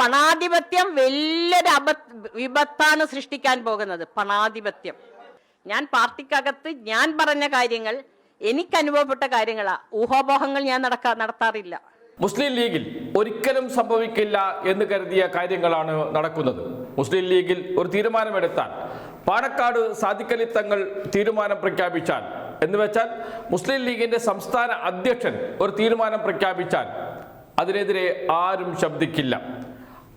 പണാധിപത്യം വലിയൊരു വിപത്താണ് സൃഷ്ടിക്കാൻ പോകുന്നത്. പണാധിപത്യം. ഞാൻ പാർട്ടിക്കകത്ത് ഞാൻ പറഞ്ഞ കാര്യങ്ങൾ, എനിക്ക് അനുഭവപ്പെട്ട കാര്യങ്ങളാ. ഊഹാപോഹങ്ങൾ ഞാൻ നടത്താറില്ല. മുസ്ലിം ലീഗിൽ ഒരിക്കലും സംഭവിക്കില്ല എന്ന് കരുതിയ കാര്യങ്ങളാണ് നടക്കുന്നത്. മുസ്ലിം ലീഗിൽ ഒരു തീരുമാനമെടുത്താൽ, പാണക്കാട് സാദിഖ് അലി തങ്ങൾ തീരുമാനം പ്രഖ്യാപിച്ചാൽ, എന്ന് വെച്ചാൽ മുസ്ലിം ലീഗിന്റെ സംസ്ഥാന അധ്യക്ഷൻ ഒരു തീരുമാനം പ്രഖ്യാപിച്ചാൽ അതിനെതിരെ ആരും ശബ്ദിക്കില്ല.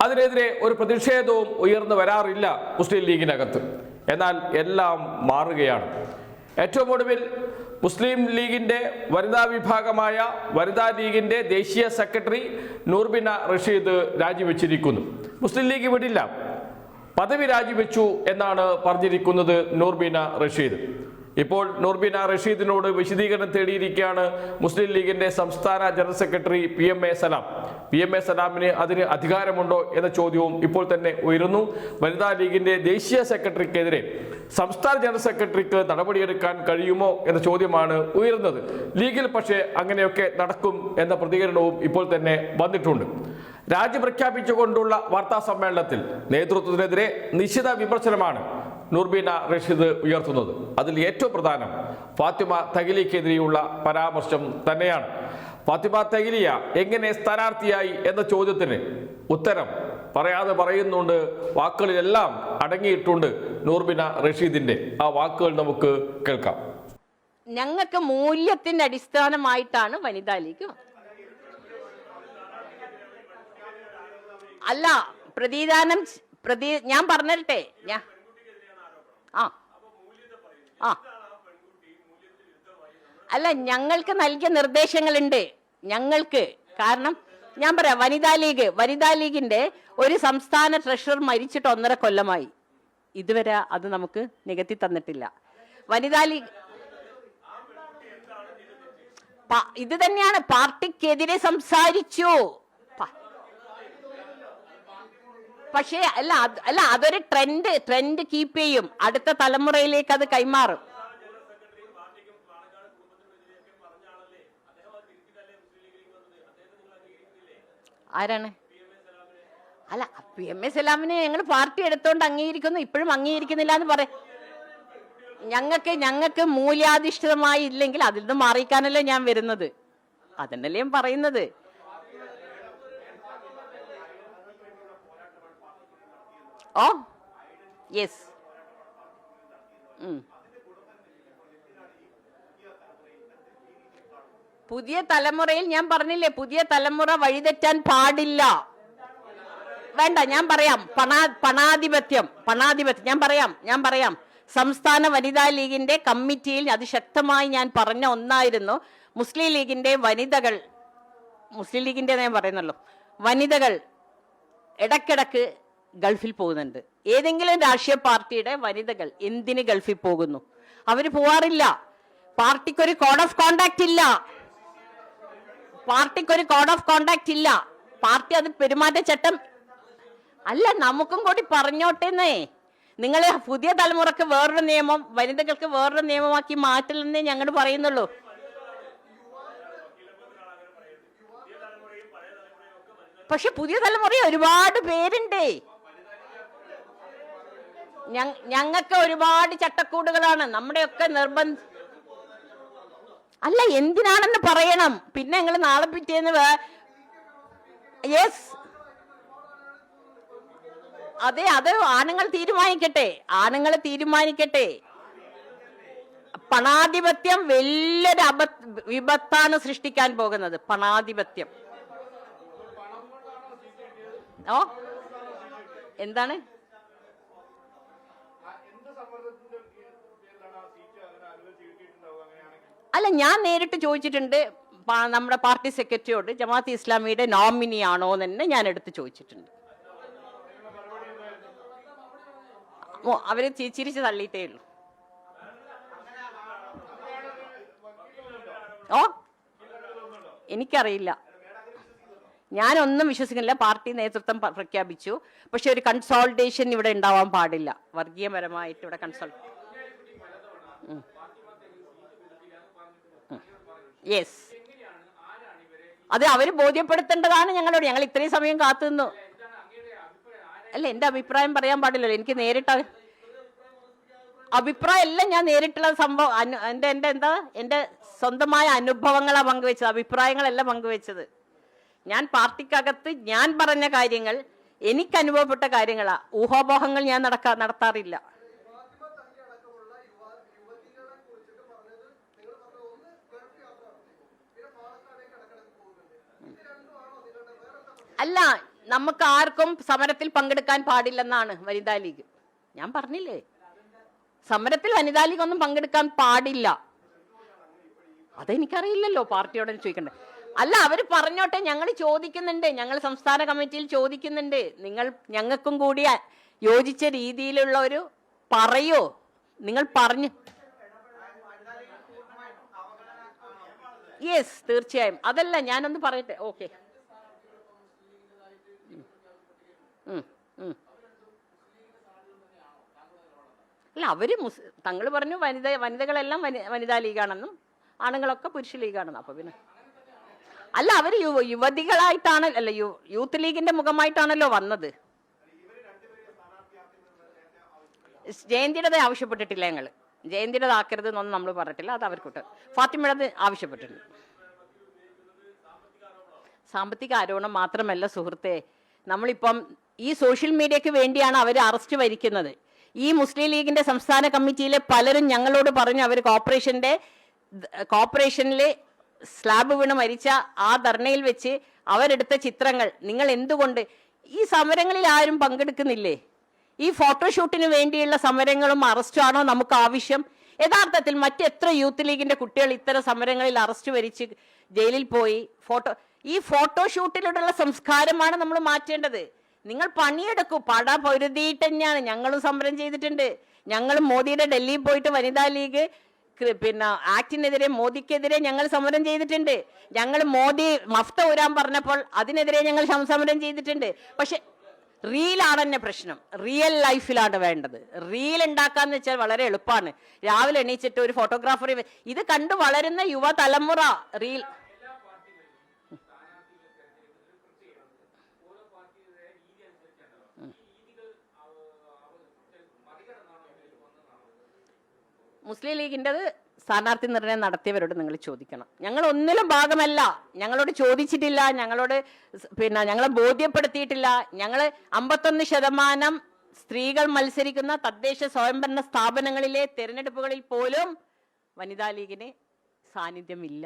അതിനെതിരെ ഒരു പ്രതിഷേധവും ഉയർന്നു വരാറില്ല മുസ്ലിം ലീഗിനകത്ത്. എന്നാൽ എല്ലാം മാറുകയാണ്. ഏറ്റവും ഒടുവിൽ മുസ്ലിം ലീഗിന്റെ വനിതാ വിഭാഗമായ വനിതാ ലീഗിന്റെ ദേശീയ സെക്രട്ടറി നൂർബിന റഷീദ് രാജിവെച്ചിരിക്കുന്നു. മുസ്ലിം ലീഗ് വിടില്ല, പദവി രാജിവെച്ചു എന്നാണ് പറഞ്ഞിരിക്കുന്നത് നൂർബിന റഷീദ്. ഇപ്പോൾ നൂർബിന റഷീദിനോട് വിശദീകരണം തേടിയിരിക്കുകയാണ് മുസ്ലിം ലീഗിന്റെ സംസ്ഥാന ജനറൽ സെക്രട്ടറി PMA സലാം. PMA സലാമിന് അതിന് അധികാരമുണ്ടോ എന്ന ചോദ്യവും ഇപ്പോൾ തന്നെ ഉയരുന്നു. വനിതാ ലീഗിന്റെ ദേശീയ സെക്രട്ടറിക്കെതിരെ സംസ്ഥാന ജനറൽ സെക്രട്ടറിക്ക് നടപടിയെടുക്കാൻ കഴിയുമോ എന്ന ചോദ്യമാണ് ഉയരുന്നത്. ലീഗിൽ പക്ഷേ അങ്ങനെയൊക്കെ നടക്കും എന്ന പ്രതികരണവും ഇപ്പോൾ തന്നെ വന്നിട്ടുണ്ട്. രാജി പ്രഖ്യാപിച്ചുകൊണ്ടുള്ള വാർത്താ സമ്മേളനത്തിൽ നേതൃത്വത്തിനെതിരെ നിശിത വിമർശനമാണ് നൂർബിന റഷീദ് ഉയർത്തുന്നത്. അതിൽ ഏറ്റവും പ്രധാനം ഫാത്തിമ തഹ്ലിക്കെതിരെയുള്ള പരാമർശം തന്നെയാണ്. ഫാത്തിമ തഹ്ലിയ എങ്ങനെ സ്ഥാനാർത്ഥിയായി എന്ന ചോദ്യത്തിന് ഉത്തരം പറയാതെ പറയുന്നുണ്ട്. വാക്കുകളിലെല്ലാം അടങ്ങിയിട്ടുണ്ട് നൂർബിന റഷീദിന്റെ. ആ വാക്കുകൾ നമുക്ക് കേൾക്കാം. ഞങ്ങൾക്ക് മൂല്യത്തിന്റെ അടിസ്ഥാനമായിട്ടാണ് വനിതാ ലീഗ്. അല്ല, ഞാൻ പറഞ്ഞിട്ടെ, അല്ല, ഞങ്ങൾക്ക് നൽകിയ നിർദ്ദേശങ്ങളുണ്ട്. ഞങ്ങൾക്ക് കാരണം ഞാൻ പറയാം, വനിതാ ലീഗിന്റെ ഒരു സംസ്ഥാന ട്രഷറർ മരിച്ചിട്ട് 1.5 കൊല്ലമായി. ഇതുവരെ അത് നമുക്ക് നികത്തി തന്നിട്ടില്ല. വനിതാ ലീഗ് ഇത് തന്നെയാണ്, പാർട്ടിക്കെതിരെ സംസാരിച്ചു. പക്ഷേ അല്ല അതൊരു ട്രെൻഡ് കീപ്പ് ചെയ്യും. അടുത്ത തലമുറയിലേക്ക് അത് കൈമാറും. ആരാണ്? അല്ല, PMA സലാമിനെ ഞങ്ങൾ പാർട്ടി എടുത്തോണ്ട് അംഗീകരിക്കുന്നു. ഇപ്പോഴും അംഗീകരിക്കുന്നില്ല എന്ന് പറയാം. ഞങ്ങൾക്ക് മൂല്യാധിഷ്ഠിതമായി ഇല്ലെങ്കിൽ അതിൽ നിന്ന് മാറിക്കാനല്ലേ ഞാൻ വരുന്നത്. അതന്നല്ലേ ഞാൻ പറയുന്നത്. ഓ യെസ്. പുതിയ തലമുറയിൽ ഞാൻ പറഞ്ഞില്ലേ, പുതിയ തലമുറ വഴിതെറ്റാൻ പാടില്ല. വേണ്ട, ഞാൻ പറയാം. പണാധിപത്യം ഞാൻ പറയാം. സംസ്ഥാന വനിതാ ലീഗിന്റെ കമ്മിറ്റിയിൽ അതിശക്തമായി ഞാൻ പറഞ്ഞ ഒന്നായിരുന്നു, മുസ്ലിം ലീഗിന്റെ ഞാൻ പറയുന്നല്ലോ, വനിതകൾ ഇടക്കിടക്ക് ഗൾഫിൽ പോകുന്നുണ്ട്. ഏതെങ്കിലും രാഷ്ട്രീയ പാർട്ടിയുടെ വനിതകൾ എന്തിന് ഗൾഫിൽ പോകുന്നു? അവര് പോവാറില്ല. പാർട്ടിക്കൊരു കോഡ് ഓഫ് കോണ്ടാക്ട് ഇല്ല. പാർട്ടി അത് പെരുമാറ്റച്ചട്ടം അല്ല. നമുക്കും കൂടി പറഞ്ഞോട്ടെന്നേ. നിങ്ങൾ പുതിയ തലമുറക്ക് വേറൊരു നിയമം, വനിതകൾക്ക് വേറൊരു നിയമമാക്കി മാറ്റില്ലെന്നേ ഞങ്ങൾ പറയുന്നുള്ളൂ. പക്ഷെ പുതിയ തലമുറ ഒരുപാട് പേരുണ്ട്. ഞങ്ങൾക്ക് ഒരുപാട് ചട്ടക്കൂടുകളാണ്. നമ്മുടെയൊക്കെ അല്ല, എന്തിനാണെന്ന് പറയണം. പിന്നെ ഞങ്ങൾ നാളെ പിറ്റേന്ന് യെസ്, അതെ, അത് ആണുങ്ങൾ തീരുമാനിക്കട്ടെ. പണാധിപത്യം വലിയൊരു വിപത്താണ് സൃഷ്ടിക്കാൻ പോകുന്നത്. പണാധിപത്യം. ഓ എന്താണ്? അല്ല, ഞാൻ നേരിട്ട് ചോദിച്ചിട്ടുണ്ട് നമ്മുടെ പാർട്ടി സെക്രട്ടറിയോട്. ജമാഅത്തെ ഇസ്ലാമിയുടെ നോമിനി ആണോ എന്ന് തന്നെ ഞാൻ എടുത്ത് ചോദിച്ചിട്ടുണ്ട്. അവര് ചിരിച്ച് തള്ളിയിട്ടേ ഉള്ളൂ. ഓ എനിക്കറിയില്ല, ഞാനൊന്നും വിശ്വസിക്കുന്നില്ല. പാർട്ടി നേതൃത്വം പ്രഖ്യാപിച്ചു. പക്ഷെ ഒരു കൺസോൾട്ടേഷൻ ഇവിടെ ഉണ്ടാവാൻ പാടില്ല. വർഗീയപരമായിട്ട് ഇവിടെ യെസ്, അത് അവര് ബോധ്യപ്പെടുത്തേണ്ടതാണ് ഞങ്ങളോട്. ഞങ്ങൾ ഇത്രയും സമയം കാത്തുനിന്നു. അല്ല, എന്റെ അഭിപ്രായം പറയാൻ പാടില്ലല്ലോ. എനിക്ക് നേരിട്ട് അഭിപ്രായം എല്ലാം ഞാൻ നേരിട്ടുള്ള സംഭവം എന്റെ സ്വന്തമായ അനുഭവങ്ങളാണ് പങ്കുവെച്ചത്, അഭിപ്രായങ്ങളല്ല പങ്കുവെച്ചത്. ഞാൻ പാർട്ടിക്കകത്ത് ഞാൻ പറഞ്ഞ കാര്യങ്ങൾ, എനിക്ക് അനുഭവപ്പെട്ട കാര്യങ്ങളാ. ഊഹാപോഹങ്ങൾ ഞാൻ നടത്താറില്ല. അല്ല, നമുക്ക് ആർക്കും സമരത്തിൽ പങ്കെടുക്കാൻ പാടില്ലെന്നാണ് വനിതാ ലീഗ്. ഞാൻ പറഞ്ഞില്ലേ, സമരത്തിൽ വനിതാ ലീഗ് ഒന്നും പങ്കെടുക്കാൻ പാടില്ല. അതെനിക്കറിയില്ലല്ലോ, പാർട്ടിയോട് ചോദിക്കണ്ടേ. അല്ല, അവര് പറഞ്ഞോട്ടെ, ഞങ്ങൾ ചോദിക്കുന്നുണ്ട്, ഞങ്ങൾ സംസ്ഥാന കമ്മിറ്റിയിൽ ചോദിക്കുന്നുണ്ട്. നിങ്ങൾ ഞങ്ങൾക്കും കൂടി യോജിച്ച രീതിയിലുള്ള ഒരു പറയോ, നിങ്ങൾ പറഞ്ഞു. യെസ്, തീർച്ചയായും. അതല്ല, ഞാനൊന്ന് പറയട്ടെ. ഓക്കെ, അല്ല, അവര് തങ്ങൾ പറഞ്ഞു വനിതകളെല്ലാം വനിതാ ലീഗാണെന്നും ആണുങ്ങളൊക്കെ പുരുഷ ലീഗാണെന്നും. അപ്പൊ പിന്നെ അല്ല, അവര് യുവതികളായിട്ടാണ്, അല്ല, യൂത്ത് ലീഗിന്റെ മുഖമായിട്ടാണല്ലോ വന്നത്. ജയന്തിയുടെ ആവശ്യപ്പെട്ടിട്ടില്ല, ഞങ്ങള് ജയന്തിയുടെ ആക്കരുത് എന്നൊന്നും നമ്മൾ പറഞ്ഞിട്ടില്ല. അത് അവർക്കൊട്ട് ഫാത്തിമയുടെ ആവശ്യപ്പെട്ടിട്ടുണ്ട്. സാമ്പത്തിക ആരോപണം മാത്രമല്ല സുഹൃത്തെ, നമ്മളിപ്പം ഈ സോഷ്യൽ മീഡിയക്ക് വേണ്ടിയാണ് അവർ അറസ്റ്റ് വരിക്കുന്നത്. ഈ മുസ്ലിം ലീഗിന്റെ സംസ്ഥാന കമ്മിറ്റിയിലെ പലരും ഞങ്ങളോട് പറഞ്ഞു, അവർ കോർപ്പറേഷനിലെ സ്ലാബ് വീണ് മരിച്ച ആ ധർണയിൽ വെച്ച് അവരെടുത്ത ചിത്രങ്ങൾ നിങ്ങൾ എന്തുകൊണ്ട് ഈ സമരങ്ങളിൽ ആരും പങ്കെടുക്കുന്നില്ലേ? ഈ ഫോട്ടോഷൂട്ടിന് വേണ്ടിയുള്ള സമരങ്ങളും അറസ്റ്റുമാണോ നമുക്ക് ആവശ്യം? യഥാർത്ഥത്തിൽ മറ്റെത്ര യൂത്ത് ലീഗിന്റെ കുട്ടികൾ ഇത്തരം സമരങ്ങളിൽ അറസ്റ്റ് വരിച്ച് ജയിലിൽ പോയി? ഈ ഫോട്ടോഷൂട്ടിലൂടെയുള്ള സംസ്കാരമാണ് നമ്മൾ മാറ്റേണ്ടത്. നിങ്ങൾ പണിയെടുക്കൂ, പട പൊരുതിയിട്ട് തന്നെയാണ് ഞങ്ങളും സമരം ചെയ്തിട്ടുണ്ട്. ഞങ്ങൾ മോദിയുടെ ഡൽഹിയിൽ പോയിട്ട് വനിതാ ലീഗ് പിന്നെ ആക്ടിനെതിരെ, മോദിക്കെതിരെ ഞങ്ങൾ സമരം ചെയ്തിട്ടുണ്ട്. ഞങ്ങൾ മോദി മഫ്ത ഊരാൻ പറഞ്ഞപ്പോൾ അതിനെതിരെ ഞങ്ങൾ സമരം ചെയ്തിട്ടുണ്ട്. പക്ഷെ റീലാണ് തന്നെ പ്രശ്നം, റിയൽ ലൈഫിലാണ് വേണ്ടത്. റീൽ ഉണ്ടാക്കാന്ന് വെച്ചാൽ വളരെ എളുപ്പമാണ്. രാവിലെ എണീച്ചിട്ട് ഒരു ഫോട്ടോഗ്രാഫർ, ഇത് കണ്ടു വളരുന്ന യുവതലമുറ റീൽ. മുസ്ലിം ലീഗിൻ്റെത് സ്ഥാനാർത്ഥി നിർണയം നടത്തിയവരോട് നിങ്ങൾ ചോദിക്കണം. ഞങ്ങൾ ഒന്നിലും ഭാഗമല്ല, ഞങ്ങളോട് ചോദിച്ചിട്ടില്ല, ഞങ്ങളെ ബോധ്യപ്പെടുത്തിയിട്ടില്ല. ഞങ്ങൾ 51% സ്ത്രീകൾ മത്സരിക്കുന്ന തദ്ദേശ സ്വയംഭരണ സ്ഥാപനങ്ങളിലെ തെരഞ്ഞെടുപ്പുകളിൽ പോലും വനിതാ ലീഗിന് സാന്നിധ്യമില്ല.